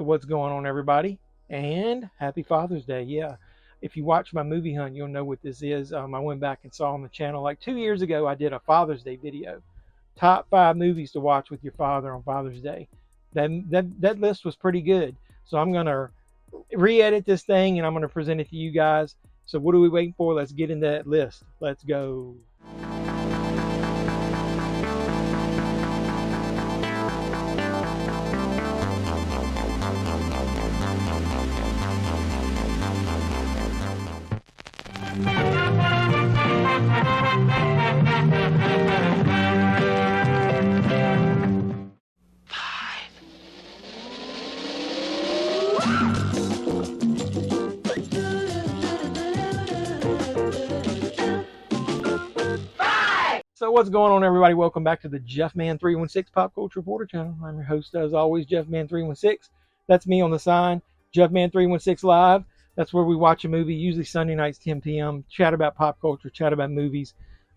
So what's going on, everybody? And happy Father's Day. Yeah, if you watch my movie hunt, you'll know what this is. I went back and saw on the channel like 2 years ago. I did a Father's Day video, top 5 movies to watch with your father on Father's Day. That list was pretty good. So I'm gonna re-edit this thing and I'm gonna present it to you guys. So what are we waiting for? Let's get into that list. Let's go. So what's going on, everybody? Welcome back to the JeffMan316 Pop Culture Reporter channel. I'm your host, as always, JeffMan316. That's me on the sign, JeffMan316 Live. That's where we watch a movie, usually Sunday nights, 10 p.m., chat about pop culture, chat about movies,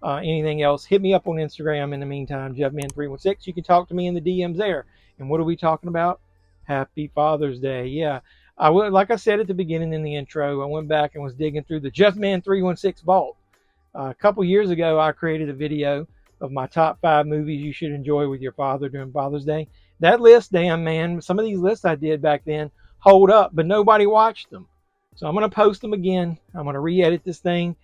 anything else. Hit me up on Instagram in the meantime, JeffMan316. You can talk to me in the DMs there. And what are we talking about? Happy Father's Day. Yeah, like I said at the beginning in the intro, I went back and was digging through the JeffMan316 vault. A couple years ago, I created a video of my top 5 movies you should enjoy with your father during Father's Day. That list, damn man, some of these lists I did back then hold up, but nobody watched them. So I'm going to post them again. I'm going to re-edit this thing.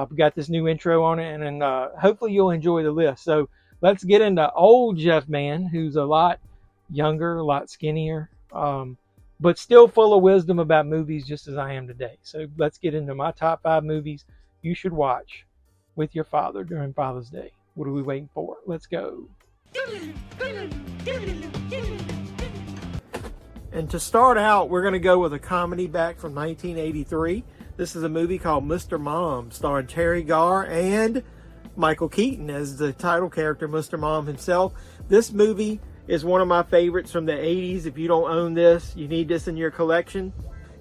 We got this new intro on it, and hopefully you'll enjoy the list. So let's get into old Jeff Man, who's a lot younger, a lot skinnier, but still full of wisdom about movies just as I am today. So let's get into my top 5 movies you should watch with your father during Father's Day. What are we waiting for? Let's go. And to start out, we're going to go with a comedy back from 1983. This is a movie called Mr. Mom, starring Terry Garr and Michael Keaton as the title character, Mr. Mom himself. This movie is one of my favorites from the 80s. If you don't own this, you need this in your collection.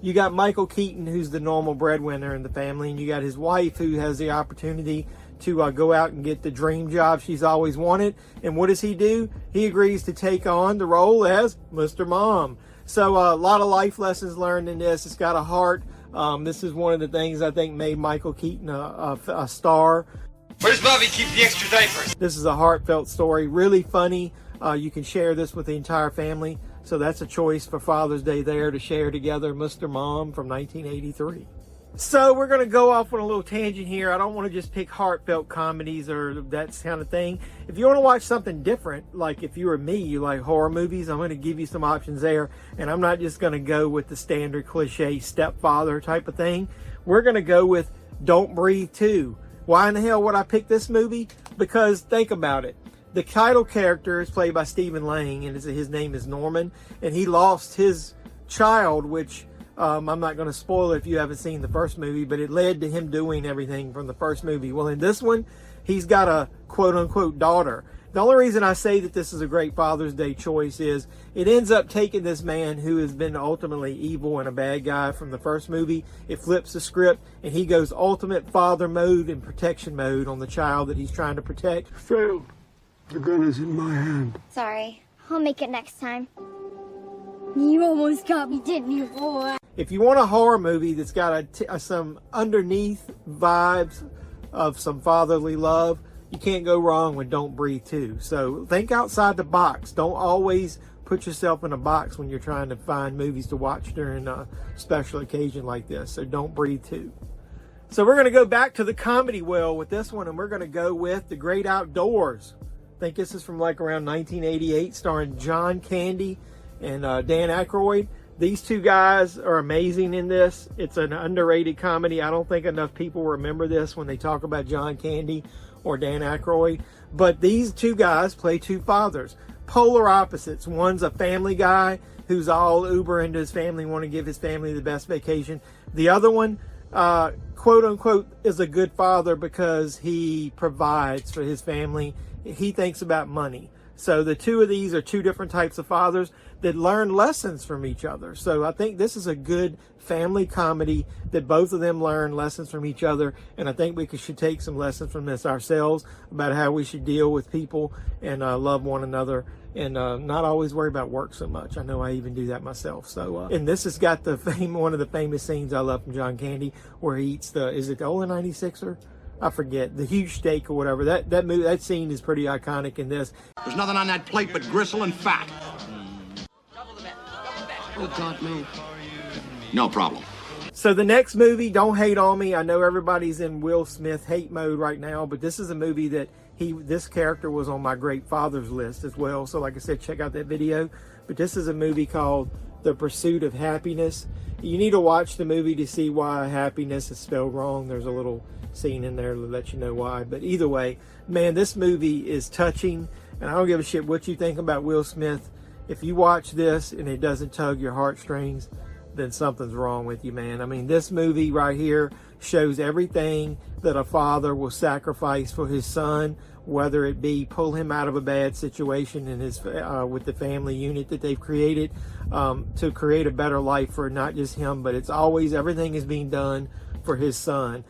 You got Michael Keaton, who's the normal breadwinner in the family, and you got his wife, who has the opportunity to go out and get the dream job she's always wanted. And what does he do? He agrees to take on the role as Mr. Mom. So a lot of life lessons learned in this. It's got a heart. This is one of the things I think made Michael Keaton a star. Where does Bobby keep the extra diapers? This is a heartfelt story, really funny. You can share this with the entire family. So that's a choice for Father's Day there to share together, Mr. Mom from 1983. So we're going to go off on a little tangent here. I don't want to just pick heartfelt comedies or that kind of thing. If you want to watch something different, like if you were me, you like horror movies, I'm going to give you some options there. And I'm not just going to go with the standard cliche stepfather type of thing. We're going to go with Don't Breathe 2. Why in the hell would I pick this movie? Because think about it. The title character is played by Stephen Lang, and his name is Norman, and he lost his child, which I'm not going to spoil it if you haven't seen the first movie, but it led to him doing everything from the first movie. Well, in this one, he's got a quote-unquote daughter. The only reason I say that this is a great Father's Day choice is it ends up taking this man who has been ultimately evil and a bad guy from the first movie. It flips the script, and he goes ultimate father mode and protection mode on the child that he's trying to protect. Failed. The gun is in my hand. Sorry. I'll make it next time. You almost got me, didn't you, boy? If you want a horror movie that's got some underneath vibes of some fatherly love, you can't go wrong with Don't Breathe 2. So think outside the box. Don't always put yourself in a box when you're trying to find movies to watch during a special occasion like this. So Don't Breathe 2. So we're going to go back to the comedy well with this one, and we're going to go with The Great Outdoors. I think this is from like around 1988, starring John Candy and Dan Aykroyd. These two guys are amazing in this. It's an underrated comedy. I don't think enough people remember this when they talk about John Candy or Dan Aykroyd. But these two guys play two fathers, polar opposites. One's a family guy who's all uber into his family, want to give his family the best vacation. The other one, quote unquote, is a good father because he provides for his family. He thinks about money. So the two of these are two different types of fathers that learn lessons from each other. So I think this is a good family comedy that both of them learn lessons from each other. And I think we should take some lessons from this ourselves about how we should deal with people and love one another and not always worry about work so much. I know I even do that myself. So, and this has got the one of the famous scenes I love from John Candy where he eats is it the Ola 96er? I forget, the huge steak or whatever. That scene is pretty iconic in this. There's nothing on that plate but gristle and fat. Oh, God, no. No problem. So the next movie, don't hate on me. I know everybody's in Will Smith hate mode right now, but this is a movie that this character was on my Great Fathers list as well. So like I said, check out that video. But this is a movie called The Pursuit of Happyness. You need to watch the movie to see why happiness is spelled wrong. There's a little scene in there to let you know why. But either way, man, this movie is touching, and I don't give a shit what you think about Will Smith. If you watch this and it doesn't tug your heartstrings, then something's wrong with you, man. I mean, this movie right here shows everything that a father will sacrifice for his son, whether it be pull him out of a bad situation in his with the family unit that they've created to create a better life for not just him, but it's always everything is being done for his son.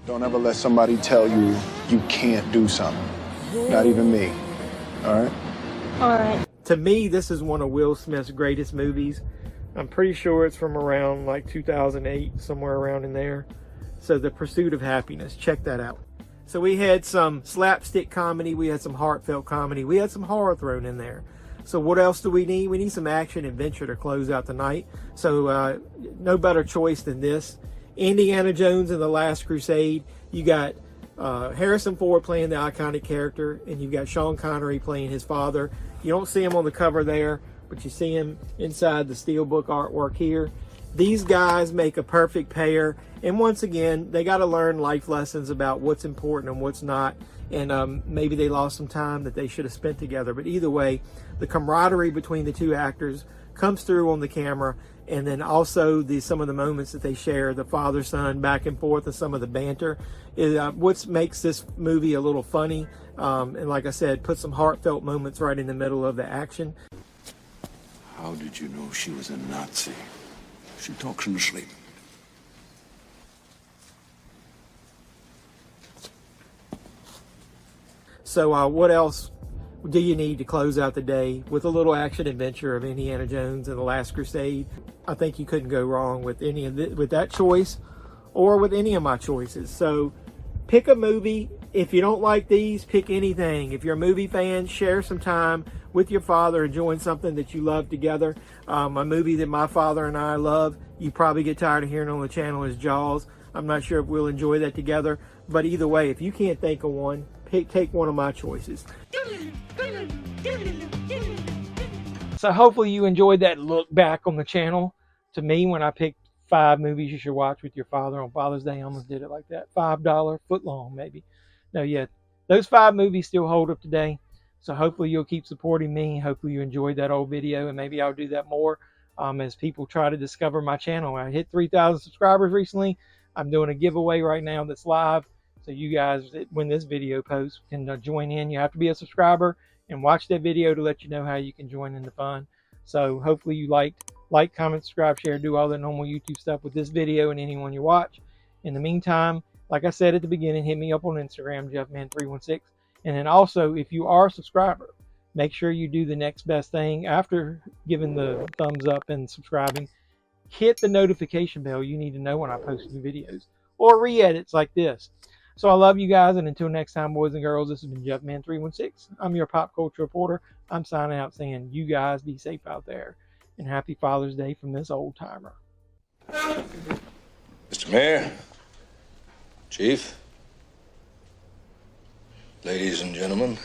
Don't ever let somebody tell you you can't do something. Not even me. All right? All right. To me, this is one of Will Smith's greatest movies. I'm pretty sure it's from around like 2008, somewhere around in there. So The Pursuit of Happyness, check that out. So we had some slapstick comedy, we had some heartfelt comedy, we had some horror thrown in there. So what else do we need? We need some action adventure to close out the night. So no better choice than this. Indiana Jones and the Last Crusade. You got Harrison Ford playing the iconic character, and you've got Sean Connery playing his father. You don't see him on the cover there, but you see him inside the steelbook artwork here. These guys make a perfect pair, and once again, they got to learn life lessons about what's important and what's not, and maybe they lost some time that they should have spent together. But either way, the camaraderie between the two actors comes through on the camera, and then also some of the moments that they share, the father-son back and forth, and some of the banter is what makes this movie a little funny. And like I said, put some heartfelt moments right in the middle of the action. How did you know she was a Nazi? She talks in her sleep. So what else do you need to close out the day with a little action adventure of Indiana Jones and the Last Crusade? I think you couldn't go wrong with any of with that choice or with any of my choices. So pick a movie. If you don't like these, pick anything. If you're a movie fan, share some time with your father enjoying something that you love together. A movie that my father and I love, you probably get tired of hearing on the channel, is Jaws. I'm not sure if we'll enjoy that together, but either way, if you can't think of one, take one of my choices. So hopefully you enjoyed that look back on the channel to me when I picked 5 movies you should watch with your father on Father's Day. I almost did it like that. $5 foot long, maybe. No, yeah, those 5 movies still hold up today. So hopefully you'll keep supporting me. Hopefully you enjoyed that old video, and maybe I'll do that more as people try to discover my channel. I hit 3,000 subscribers recently. I'm doing a giveaway right now that's live. So you guys, when this video posts, can join in. You have to be a subscriber and watch that video to let you know how you can join in the fun. So hopefully you like, comment, subscribe, share, do all the normal YouTube stuff with this video and anyone you watch. In the meantime, like I said at the beginning, hit me up on Instagram, JeffMan316. And then also, if you are a subscriber, make sure you do the next best thing after giving the thumbs up and subscribing. Hit the notification bell. You need to know when I post new videos or re-edits like this. So I love you guys, and until next time, boys and girls, this has been JeffMan316. I'm your pop culture reporter. I'm signing out saying you guys be safe out there, and happy Father's Day from this old timer. Mr. Mayor, Chief, ladies and gentlemen.